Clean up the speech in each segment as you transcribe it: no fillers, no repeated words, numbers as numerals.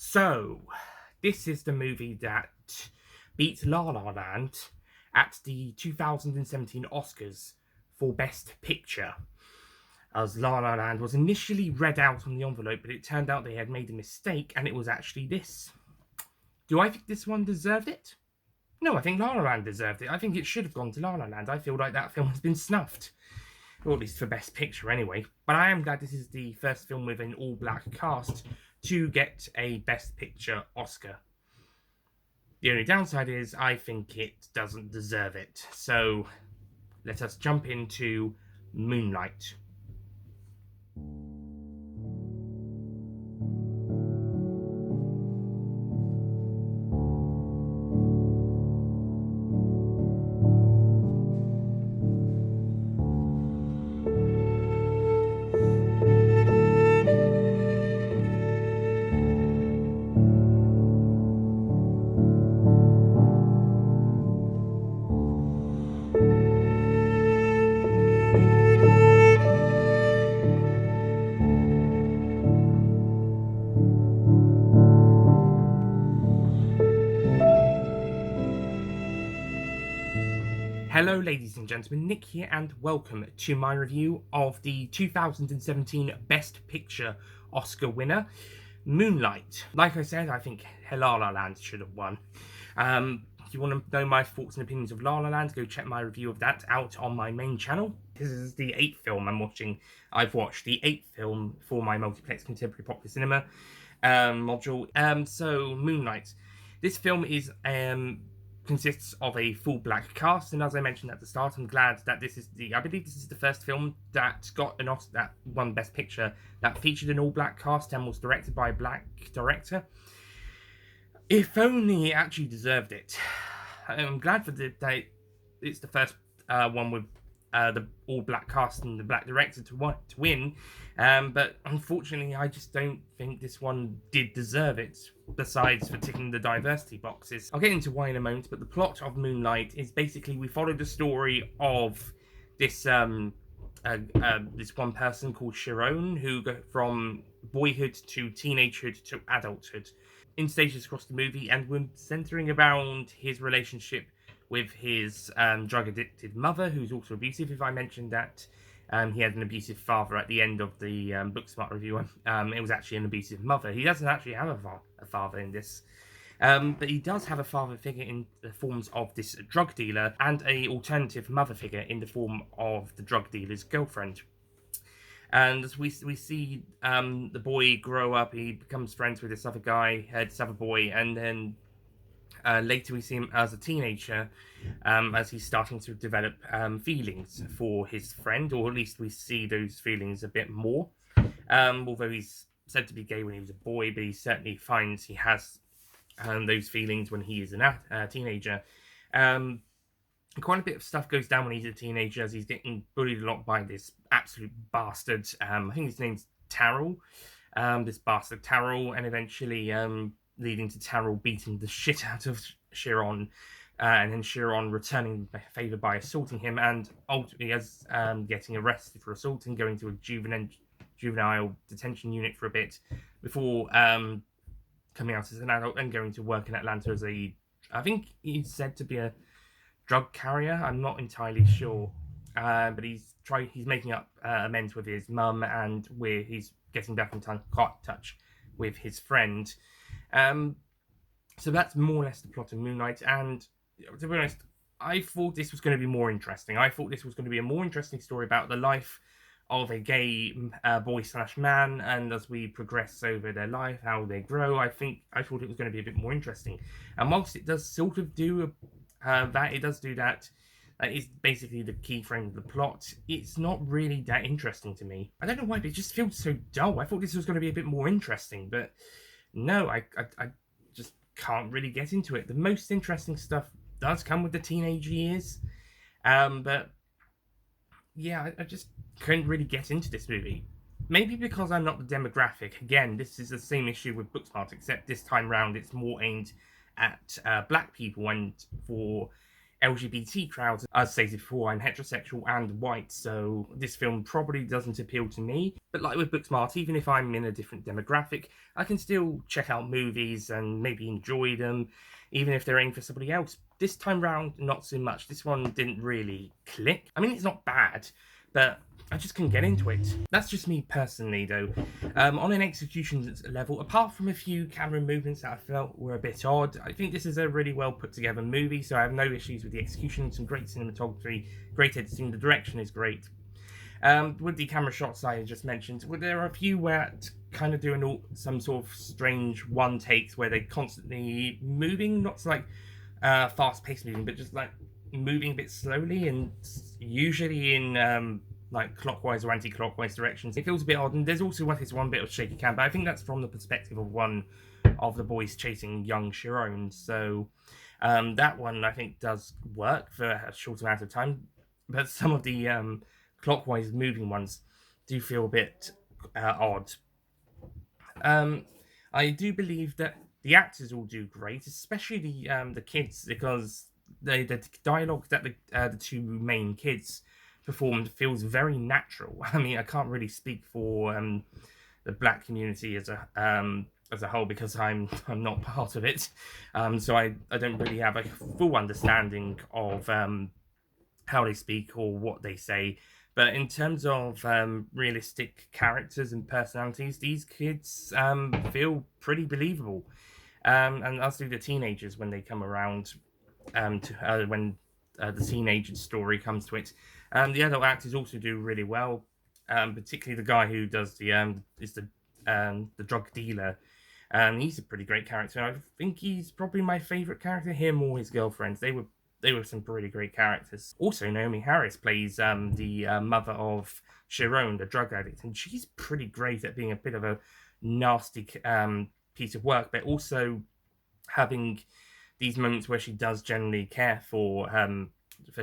So, this is the movie that beat La La Land at the 2017 Oscars for Best Picture. As La La Land was initially read out on the envelope, but it turned out they had made a mistake and it was actually this. Do I think this one deserved it? No, I think La La Land deserved it. I think it should have gone to La La Land. I feel like that film has been snuffed. Or at least for Best Picture anyway. But I am glad this is the first film with an all-black cast to get a Best Picture Oscar. The only downside is I think it doesn't deserve it. So let us jump into Moonlight. Hello ladies and gentlemen, Nick here and welcome to my review of the 2017 Best Picture Oscar winner, Moonlight. Like I said, I think La La Land should have won. If you want to know my thoughts and opinions of La La Land, go check my review of that out on my main channel. This is the 8th film I've watched the 8th film for my Multiplex Contemporary Popular Cinema module. So Moonlight. This film is consists of a full black cast, and as I mentioned at the start, I'm glad that I believe this is the first film that got an Oscar, that won Best Picture, that featured an all black cast and was directed by a black director. If only it actually deserved it. I'm glad that it's the first one with the all black cast and the black director to win, but unfortunately I just don't think this one did deserve it, besides for ticking the diversity boxes. I'll get into why in a moment, but the plot of Moonlight is basically we follow the story of this this one person called Sharon, who go from boyhood to teenagehood to adulthood in stages across the movie, and we're centering around his relationship with his drug-addicted mother, who's also abusive. If I mentioned that he had an abusive father at the end of the Booksmart review, it was actually an abusive mother. He doesn't actually have a father in this, but he does have a father figure in the forms of this drug dealer, and a alternative mother figure in the form of the drug dealer's girlfriend. And as we see the boy grow up, he becomes friends with this other guy, this other boy, and then later we see him as a teenager, as he's starting to develop feelings for his friend, or at least we see those feelings a bit more. Although he's said to be gay when he was a boy, but he certainly finds he has those feelings when he is a teenager. Quite a bit of stuff goes down when he's a teenager, as he's getting bullied a lot by this absolute bastard. I think his name's Terrell. This bastard Terrell, and eventually leading to Terrell beating the shit out of Sharon, and then Sharon returning the favour by assaulting him, and ultimately as getting arrested for assaulting, going to a juvenile detention unit for a bit before coming out as an adult and going to work in Atlanta as I think he's said to be a drug carrier. I'm not entirely sure, but he's making up amends with his mum, and where he's getting back in touch with his friend. So that's more or less the plot of Moonlight, and to be honest, I thought this was going to be more interesting. I thought this was going to be a more interesting story about the life of a gay boy/man, and as we progress over their life, how they grow, I thought it was going to be a bit more interesting. And whilst it does sort of do that is basically the key frame of the plot, it's not really that interesting to me. I don't know why, but it just feels so dull. I thought this was going to be a bit more interesting, but no, I just can't really get into it. The most interesting stuff does come with the teenage years, but yeah, I just couldn't really get into this movie. Maybe because I'm not the demographic. Again, this is the same issue with Booksmart, except this time round it's more aimed at black people, and for LGBT crowds. As stated before, I'm heterosexual and white, so this film probably doesn't appeal to me. But like with Booksmart, even if I'm in a different demographic, I can still check out movies and maybe enjoy them, even if they're aimed for somebody else. This time round, not so much. This one didn't really click. I mean, it's not bad, but I just couldn't get into it. That's just me personally, though. On an execution level, apart from a few camera movements that I felt were a bit odd, I think this is a really well put together movie, so I have no issues with the execution. Some great cinematography, great editing, the direction is great. With the camera shots I just mentioned, well, there are a few where kind of doing some sort of strange one takes where they're constantly moving, not like fast paced moving, but just like moving a bit slowly, and usually in like clockwise or anti-clockwise directions. It feels a bit odd, and there's also one bit of shaky cam, but I think that's from the perspective of one of the boys chasing young Sharon. So that one I think does work for a short amount of time, but some of the clockwise moving ones do feel a bit odd. I do believe that the actors all do great, especially the kids, because the dialogue that the two main kids performed feels very natural. I mean, I can't really speak for the black community as a whole because I'm not part of it, so I don't really have a full understanding of how they speak or what they say. But in terms of realistic characters and personalities, these kids feel pretty believable. And as do the teenagers when they come around, when the teenage story comes to it. The adult actors also do really well, particularly the guy who does the drug dealer. He's a pretty great character. I think he's probably my favourite character, him or his girlfriends. They were some pretty great characters. Also, Naomi Harris plays the mother of Sharon, the drug addict, and she's pretty great at being a bit of a nasty piece of work, but also having these moments where she does generally care for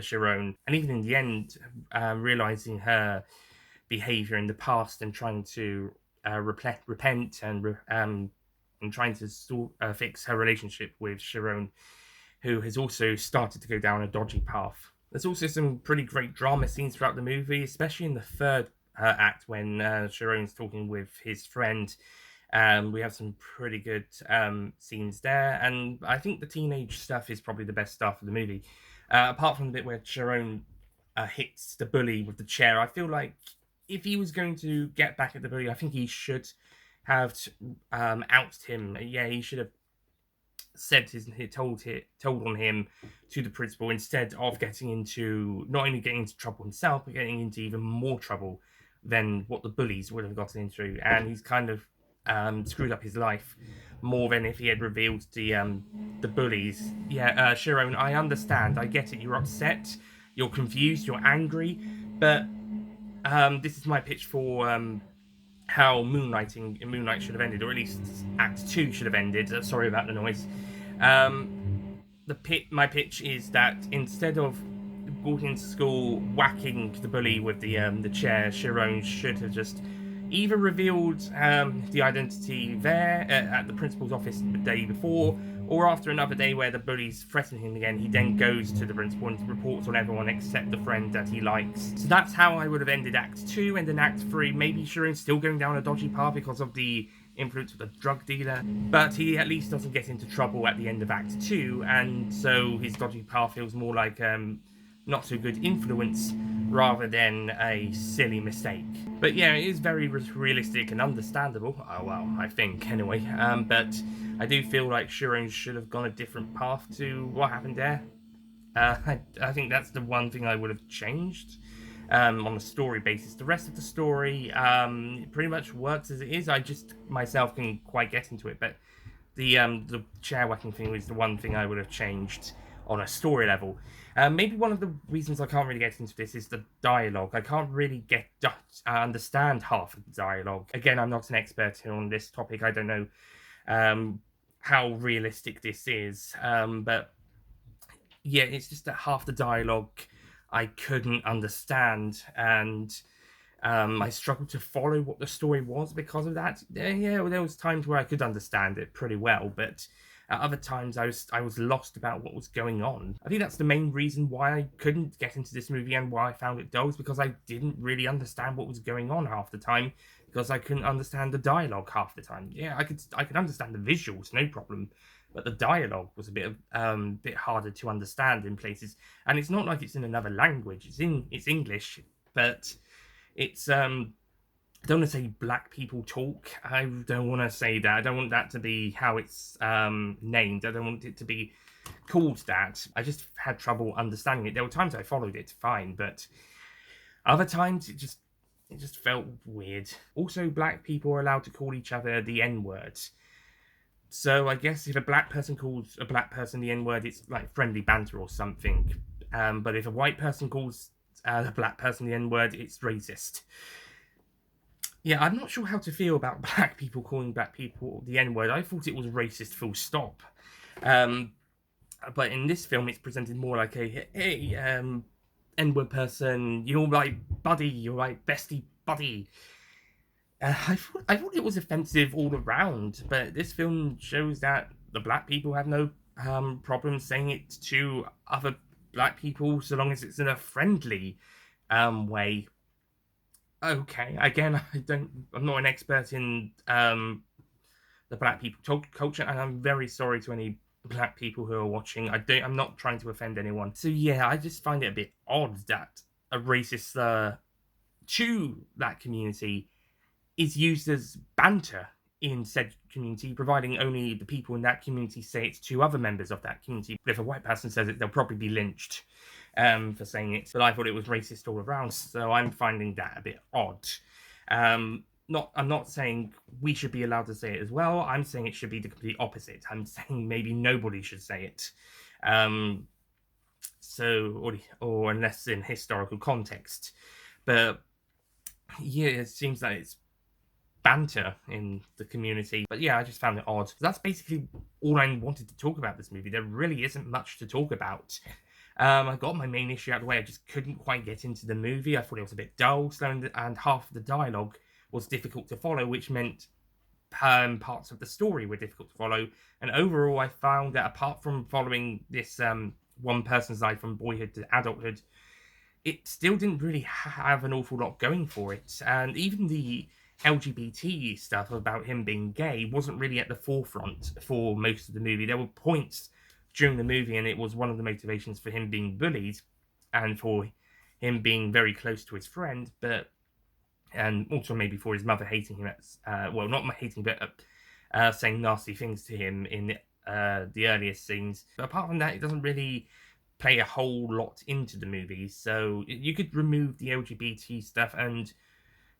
Sharon, and even in the end, realizing her behavior in the past and trying to repent and trying to fix her relationship with Sharon, who has also started to go down a dodgy path. There's also some pretty great drama scenes throughout the movie, especially in the third act when Sharon's talking with his friend. We have some pretty good scenes there, and I think the teenage stuff is probably the best stuff of the movie. Apart from the bit where Sharon hits the bully with the chair, I feel like if he was going to get back at the bully, I think he have ousted him. Yeah, he should have told on him to the principal instead of not only getting into trouble himself, but getting into even more trouble than what the bullies would have gotten into. And he's kind of screwed up his life more than if he had revealed the bullies. Yeah, Sharon, I understand. I get it. You're upset. You're confused. You're angry. But this is my pitch for how Moonlight should have ended, or at least Act 2 should have ended. Sorry about the noise. My pitch is that instead of walking into school whacking the bully with the chair, Sharon should have just either revealed the identity there at the principal's office the day before, or after another day where the bullies threaten him again, he then goes to the principal and reports on everyone except the friend that he likes. So that's how I would have ended Act 2, and then Act 3, maybe Sharon's still going down a dodgy path because of the influence of the drug dealer, but he at least doesn't get into trouble at the end of Act 2, and so his dodgy path feels more like not so good influence rather than a silly mistake. But yeah, it is very realistic and understandable. Oh well, I think anyway. But I do feel like Sharon should have gone a different path to what happened there. I think that's the one thing I would have changed on a story basis. The rest of the story pretty much works as it is. I just myself can quite get into it, but the chair whacking thing was the one thing I would have changed on a story level. Maybe one of the reasons I can't really get into this is the dialogue. I can't really understand half of the dialogue. Again, I'm not an expert on this topic. I don't know how realistic this is. But yeah, it's just that half the dialogue I couldn't understand, and I struggled to follow what the story was because of that. Yeah, there was times where I could understand it pretty well, but At other times, I was lost about what was going on. I think that's the main reason why I couldn't get into this movie and why I found it dull, is because I didn't really understand what was going on half the time, because I couldn't understand the dialogue half the time. Yeah, I could understand the visuals, no problem, but the dialogue was a bit harder to understand in places. And it's not like it's in another language; it's English, but it's I don't want to say black people talk. I don't want to say that. I don't want that to be how it's named. I don't want it to be called that. I just had trouble understanding it. There were times I followed it fine, but other times it just felt weird. Also, black people are allowed to call each other the N-word. So I guess if a black person calls a black person the N-word, it's like friendly banter or something. But if a white person calls a black person the N-word, it's racist. Yeah, I'm not sure how to feel about black people calling black people the N-word. I thought it was racist, full stop. But in this film, it's presented more like hey, N-word person, you're my buddy, you're my bestie buddy. I thought it was offensive all around, but this film shows that the black people have no problem saying it to other black people, so long as it's in a friendly way. Okay, again, I'm not an expert in the black people culture, and I'm very sorry to any black people who are watching. I'm not trying to offend anyone. So yeah, I just find it a bit odd that a racist slur to that community is used as banter in said community, providing only the people in that community say it to other members of that community. But if a white person says it, they'll probably be lynched for saying it. But I thought it was racist all around, so I'm finding that a bit odd. I'm not saying we should be allowed to say it as well. I'm saying it should be the complete opposite. I'm saying maybe nobody should say it. Or unless in historical context. But yeah, it seems like it's banter in the community. But yeah, I just found it odd. That's basically all I wanted to talk about this movie. There really isn't much to talk about. I got my main issue out of the way. I just couldn't quite get into the movie. I thought it was a bit dull, slow, and half of the dialogue was difficult to follow, which meant parts of the story were difficult to follow. And overall, I found that apart from following this one person's life from boyhood to adulthood, it still didn't really have an awful lot going for it. And even the LGBT stuff about him being gay wasn't really at the forefront for most of the movie. There were points during the movie, and it was one of the motivations for him being bullied and for him being very close to his friend, and also maybe for his mother hating him, not hating, but saying nasty things to him in the earliest scenes. But apart from that, it doesn't really play a whole lot into the movie, so you could remove the LGBT stuff and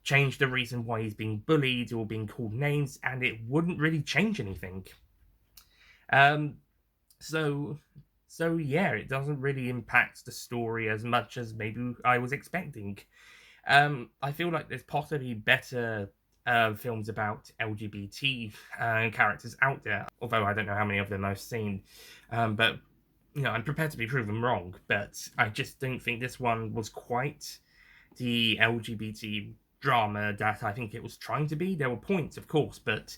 change the reason why he's being bullied or being called names, and it wouldn't really change anything. So yeah, it doesn't really impact the story as much as maybe I was expecting. I feel like there's possibly better films about LGBT characters out there, although I don't know how many of them I've seen. But I'm prepared to be proven wrong. But I just don't think this one was quite the LGBT drama that I think it was trying to be. There were points, of course, but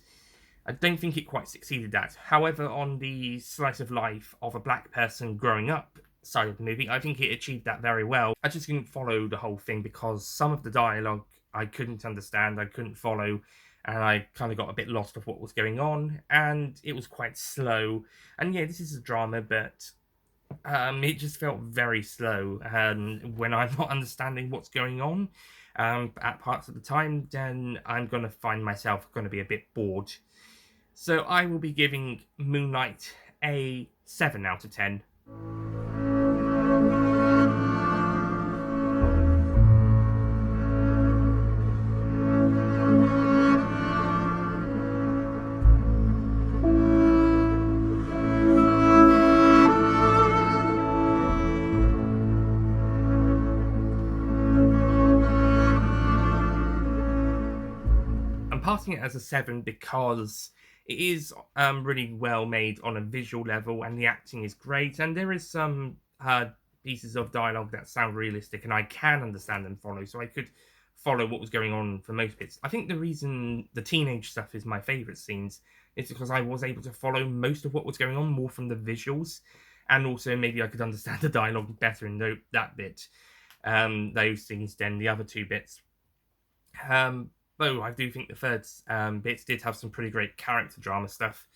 I don't think it quite succeeded at. However, on the slice of life of a black person growing up side of the movie, I think it achieved that very well. I just didn't follow the whole thing because some of the dialogue I couldn't understand, I couldn't follow, and I kind of got a bit lost of what was going on, and it was quite slow. And yeah, this is a drama, but it just felt very slow, and when I'm not understanding what's going on at parts of the time, then I'm going to find myself going to be a bit bored. So I will be giving Moonlight a 7 out of 10. I'm passing it as a 7 because it is really well made on a visual level, and the acting is great, and there is some pieces of dialogue that sound realistic, and I can understand and follow, so I could follow what was going on for most bits. I think the reason the teenage stuff is my favourite scenes is because I was able to follow most of what was going on more from the visuals, and also maybe I could understand the dialogue better in that bit, those scenes than the other two bits. Though I do think the third bits did have some pretty great character drama stuff,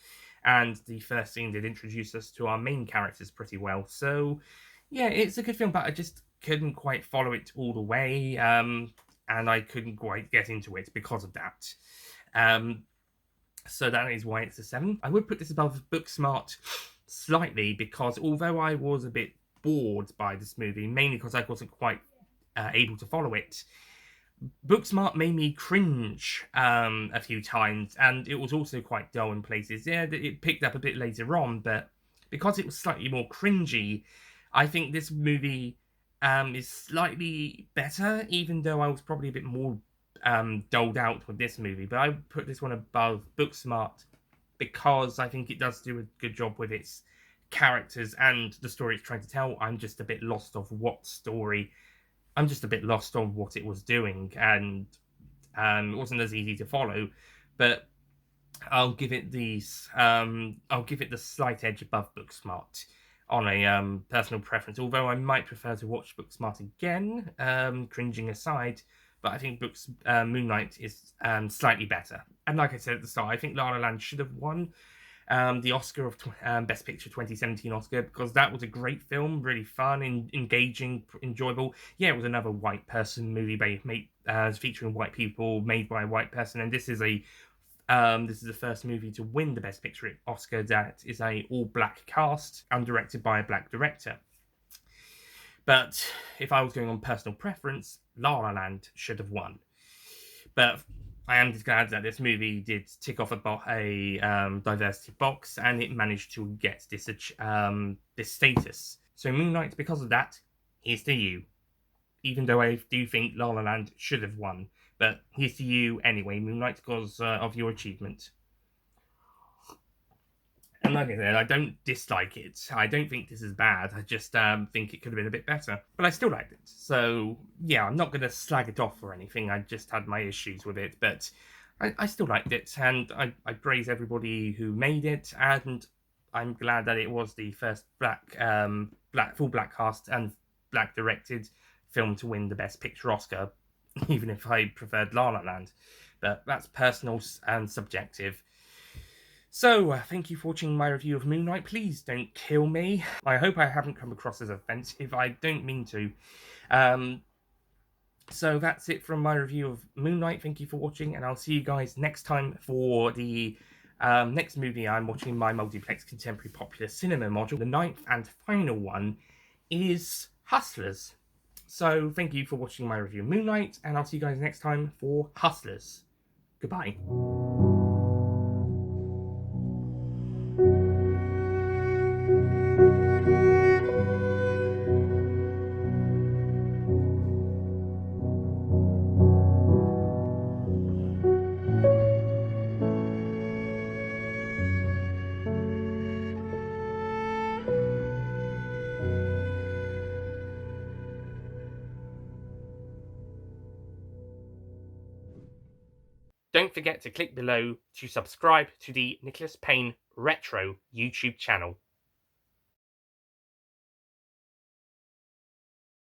and the first scene did introduce us to our main characters pretty well. So, yeah, it's a good film, but I just couldn't quite follow it all the way, and I couldn't quite get into it because of that. So that is why it's a 7. I would put this above Booksmart slightly, because although I was a bit bored by this movie, mainly because I wasn't quite able to follow it, Booksmart made me cringe a few times, and it was also quite dull in places. Yeah, it picked up a bit later on, but because it was slightly more cringy, I think this movie is slightly better, even though I was probably a bit more doled out with this movie. But I put this one above Booksmart because I think it does do a good job with its characters and the story it's trying to tell. I'm just a bit lost of what story. I'm just a bit lost on what it was doing, and it wasn't as easy to follow. But I'll give it the slight edge above Booksmart on a personal preference. Although I might prefer to watch Booksmart again, cringing aside. But I think Moonlight is slightly better. And like I said at the start, I think La La Land should have won the Oscar of Best Picture 2017 Oscar, because that was a great film, really fun, engaging, enjoyable. Yeah, it was another white person movie featuring white people, made by a white person, and this is the first movie to win the Best Picture Oscar that is a all-black cast and directed by a black director. But if I was going on personal preference, La La Land should have won. But I am just glad that this movie did tick off a diversity box, and it managed to get this status. So Moonlight, because of that, here's to you. Even though I do think La La Land should have won, but here's to you anyway, Moonlight, because of your achievement. And like I said, I don't dislike it. I don't think this is bad. I just think it could have been a bit better. But I still liked it. So, yeah, I'm not going to slag it off or anything. I just had my issues with it. But I still liked it. And I praise everybody who made it. And I'm glad that it was the first full black cast and black directed film to win the Best Picture Oscar. Even if I preferred La La Land. But that's personal and subjective. So, thank you for watching my review of Moonlight. Please don't kill me. I hope I haven't come across as offensive. I don't mean to. So that's it from my review of Moonlight. Thank you for watching, and I'll see you guys next time for the next movie I'm watching in my multiplex contemporary popular cinema module. The 9th and final one is Hustlers. So thank you for watching my review of Moonlight, and I'll see you guys next time for Hustlers. Goodbye. Don't forget to click below to subscribe to the Nicholas Payne Retro YouTube channel.